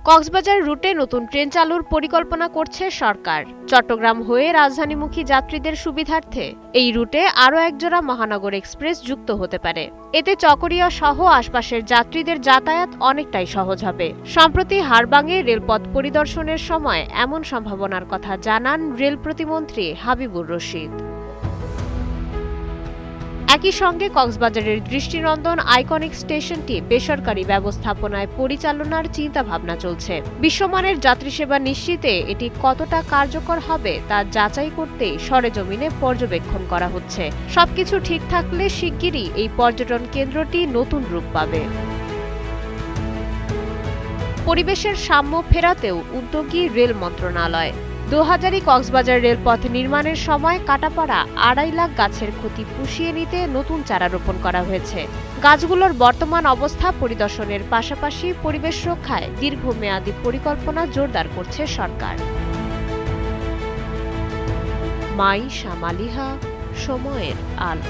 কক্সবাজার রুটে নতুন ট্রেন চালুর পরিকল্পনা করছে সরকার। চট্টগ্রাম হয়ে রাজধানীমুখী যাত্রীদের সুবিধার্থে এই রুটে আরও একজোড়া মহানগর এক্সপ্রেস যুক্ত হতে পারে। এতে চকরিয়া সহ আশপাশের যাত্রীদের যাতায়াত অনেকটাই সহজ হবে। সম্প্রতি হাড়বাঙে রেলপথ পরিদর্শনের সময় এমন সম্ভাবনার কথা জানান রেল প্রতিমন্ত্রী হাবিবুর রশিদ। একই সঙ্গে কক্সবাজারের দৃষ্টিনন্দন আইকনিক স্টেশনটি বেসরকারি ব্যবস্থাপনায় পরিচালনার চিন্তাভাবনা চলছে। বিশ্বমানের যাত্রীসেবা নিশ্চিতে এটি কতটা কার্যকর হবে তা যাচাই করতেই সরেজমিনে পর্যবেক্ষণ করা হচ্ছে। সবকিছু ঠিক থাকলে শিগগিরই এই পর্যটন কেন্দ্রটি নতুন রূপ পাবে। পরিবেশের সাম্য ফেরাতেও উদ্যোগী রেল মন্ত্রণালয়। ২০০০ কক্সবাজার রেলপথ নির্মাণের সময় কাটাপড়া ২.৫ লাখ গাছের ক্ষতি পুষিয়ে নিতে নতুন চারা রোপণ করা হয়েছে। গাছগুলোর বর্তমান অবস্থা পরিদর্শনের পাশাপাশি পরিবেশ রক্ষায় দীর্ঘমেয়াদী পরিকল্পনা জোরদার করছে সরকার। মাই শামালিহা, সময়ের আলো।